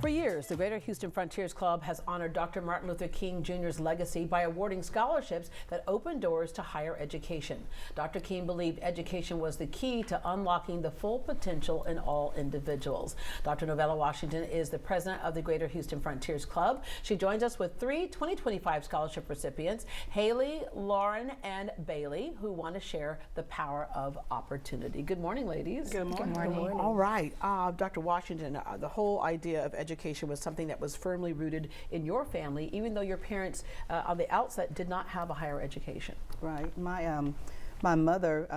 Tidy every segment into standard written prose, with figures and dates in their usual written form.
For years, the Greater Houston Frontiers Club has honored Dr. Martin Luther King Jr.'s legacy by awarding scholarships that open doors to higher education. Dr. King believed education was the key to unlocking the full potential in all individuals. Dr. Novella Washington is the president of the Greater Houston Frontiers Club. She joins us with three 2025 scholarship recipients, Haley, Lauren, and Bailey, who want to share the power of opportunity. Good morning, ladies. Good morning. Good morning. All right, Dr. Washington, the whole idea of education was something that was firmly rooted in your family, even though your parents on the outset did not have a higher education. Right. My mother,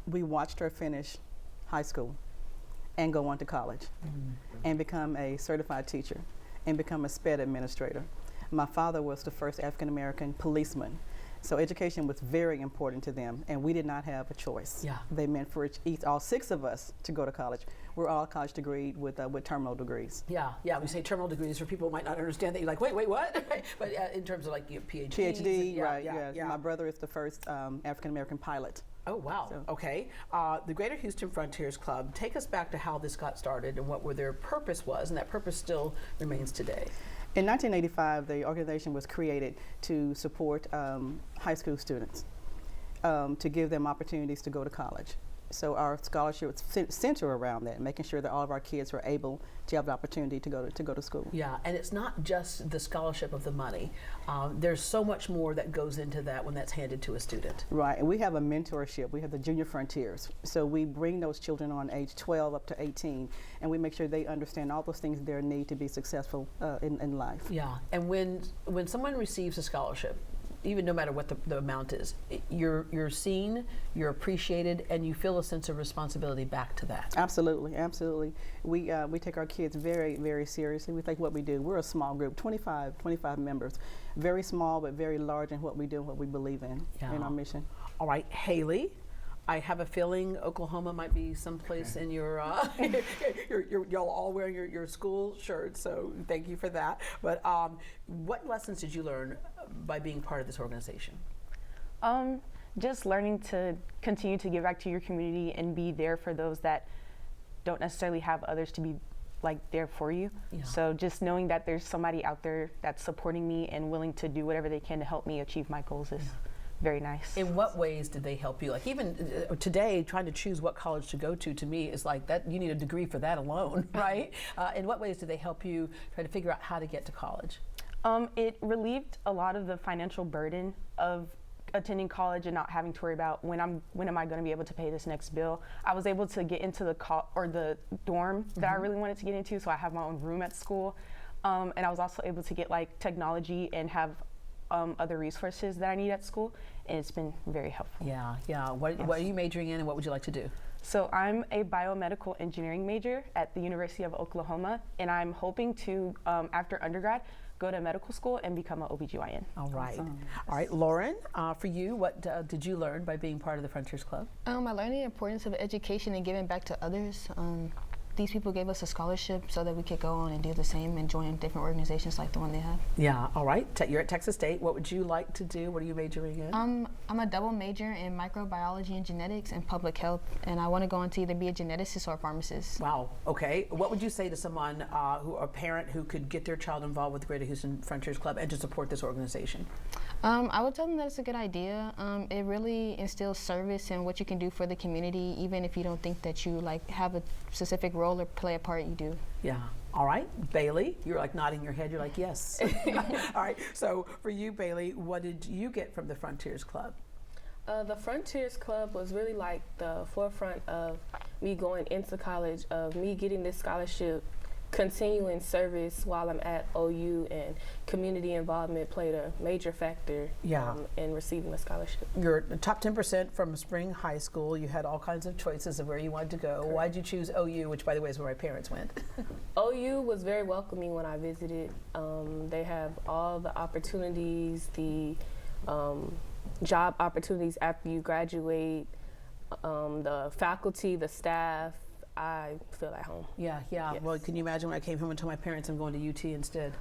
we watched her finish high school and go on to college and become a certified teacher and become a SPED administrator. My father was the first African-American policeman. So education was very important to them, and we did not have a choice. Yeah. They meant for all six of us to go to college. We're all college degreed with terminal degrees. Yeah, we say terminal degrees for people who might not understand that. You're like, wait, what? But in terms of like your PhDs. PhD, and, right, yes. My brother is the first African-American pilot. Oh, wow. So. Okay. The Greater Houston Frontiers Club, take us back to how this got started and what their purpose was, and that purpose still remains today. In 1985, the organization was created to support high school students, to give them opportunities to go to college. So our scholarship was centered around that, making sure that all of our kids were able to have the opportunity to go to school. Yeah, and it's not just the scholarship of the money. There's so much more that goes into that when that's handed to a student. Right, and we have a mentorship. We have the Junior Frontiers. So we bring those children on age 12 up to 18, and we make sure they understand all those things they need to be successful in life. Yeah, and when someone receives a scholarship, even no matter what the amount is, you're seen, you're appreciated, and you feel a sense of responsibility back to that. Absolutely, absolutely. We take our kids very, very seriously. We think what we do. We're a small group, 25 members, very small but very large in what we do and what we believe in our mission. All right, Haley. I have a feeling Oklahoma might be someplace in your, y'all all wearing your school shirts, so thank you for that. But what lessons did you learn by being part of this organization? Just learning to continue to give back to your community and be there for those that don't necessarily have others to be there for you. Yeah. So just knowing that there's somebody out there that's supporting me and willing to do whatever they can to help me achieve my goals is very nice. In what ways did they help you? Like even today, trying to choose what college to go to me is like that. You need a degree for that alone, right? In what ways did they help you try to figure out how to get to college? It relieved a lot of the financial burden of attending college and not having to worry about when am I going to be able to pay this next bill. I was able to get into the dorm that I really wanted to get into, so I have my own room at school, and I was also able to get technology and have other resources that I need at school, and it's been very helpful. Yeah. What are you majoring in, and what would you like to do? So I'm a biomedical engineering major at the University of Oklahoma, and I'm hoping to, after undergrad, go to medical school and become an OBGYN. All right. Awesome. All right, Lauren, for you, what did you learn by being part of the Frontiers Club? I learned the importance of education and giving back to others. These people gave us a scholarship so that we could go on and do the same and join different organizations like the one they have. Yeah, all right. You're at Texas State. What would you like to do? What are you majoring in? I'm a double major in microbiology and genetics and public health, and I want to go on to either be a geneticist or a pharmacist. Wow, okay. What would you say to someone, a parent who could get their child involved with the Greater Houston Frontiers Club and to support this organization? I would tell them that it's a good idea. It really instills service and what you can do for the community, even if you don't think that you have a specific role or play a part, you do. Yeah. All right, Bailey, you're nodding your head. You're like, yes. All right. So for you, Bailey, what did you get from the Frontiers Club? The Frontiers Club was really the forefront of me going into college, of me getting this scholarship, continuing service while I'm at OU, and community involvement played a major factor in receiving the scholarship. You're top 10% from Spring High School. You had all kinds of choices of where you wanted to go. Correct. Why did you choose OU, which by the way is where my parents went? OU was very welcoming when I visited. They have all the opportunities, the job opportunities after you graduate, the faculty, the staff. I feel at home. Yeah. Yes. Well, can you imagine when I came home and told my parents I'm going to UT instead?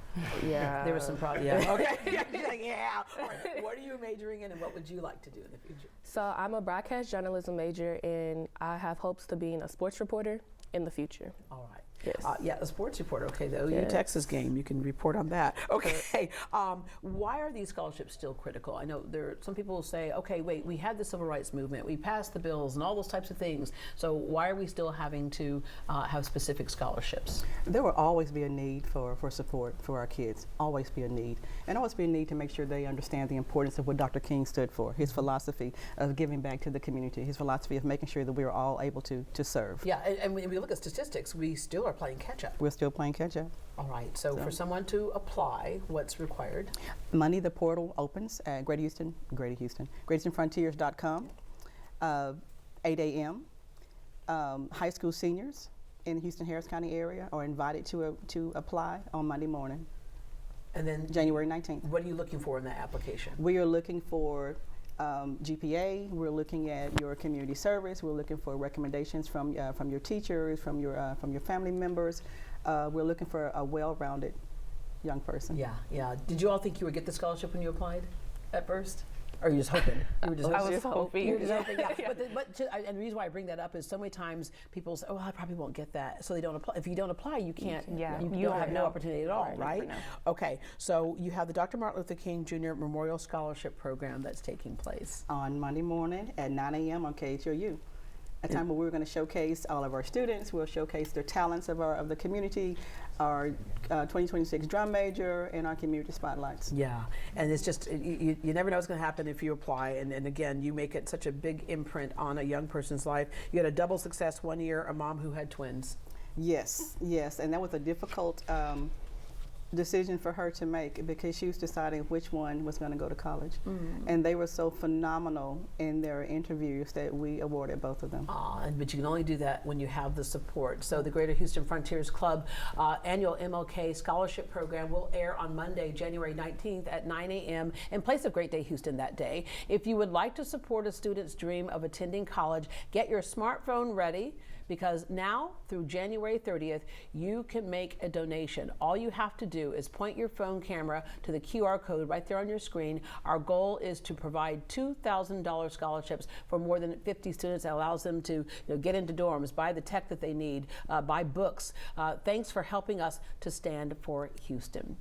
Yeah. There was some problems. Yeah. Okay. Yeah. Right. What are you majoring in, and what would you like to do in the future? So I'm a broadcast journalism major, and I have hopes to being a sports reporter in the future. All right. Yes. Yeah, a sports reporter. Okay, the OU Yes. Texas game. You can report on that. Okay. Why are these scholarships still critical? I know some people will say, okay, wait, we had the civil rights movement, we passed the bills, and all those types of things. So why are we still having to have specific scholarships? There will always be a need for support for our kids. Always be a need, and always be a need to make sure they understand the importance of what Dr. King stood for. His philosophy of giving back to the community. His philosophy of making sure that we are all able to serve. Yeah, and when we look at statistics, we still are playing catch up. We're still playing catch up. All right. So for someone to apply, what's required? Monday, the portal opens at GreaterHoustonFrontiers.com, 8 a.m. High school seniors in the Houston-Harris County area are invited to apply on Monday morning, And then January 19th. what are you looking for in that application? We are looking for GPA. We're looking at your community service. We're looking for recommendations from your teachers, from your family members. We're looking for a well-rounded young person. Yeah, yeah. Did you all think you would get the scholarship when you applied at first? Or you just hoping? You were just I was hoping. You were just hoping, yeah. And the reason why I bring that up is so many times people say, oh, I probably won't get that. So they don't apply. If you don't apply, you can't. Yeah, You you don't have don't no know. opportunity at all, Right, right? never know. Okay, so you have the Dr. Martin Luther King Jr. Memorial Scholarship Program that's taking place. On Monday morning at 9 a.m. on KHOU. A time where we're going to showcase all of our students. We'll showcase the talents of the community, our 2026 drum major, and our community spotlights. Yeah, and it's just, you never know what's going to happen if you apply. And again, you make it such a big imprint on a young person's life. You had a double success one year, a mom who had twins. Yes, and that was a difficult decision for her to make because she was deciding which one was going to go to college. And they were so phenomenal in their interviews that we awarded both of them. But you can only do that when you have the support. So the Greater Houston Frontiers Club annual MLK Scholarship Program will air on Monday, January 19th at 9 a.m. in place of Great Day Houston that day. If you would like to support a student's dream of attending college, get your smartphone ready, because now through January 30th, you can make a donation. All you have to do is point your phone camera to the QR code right there on your screen. Our goal is to provide $2,000 scholarships for more than 50 students. That allows them to get into dorms, buy the tech that they need, buy books. Thanks for helping us to stand for Houston.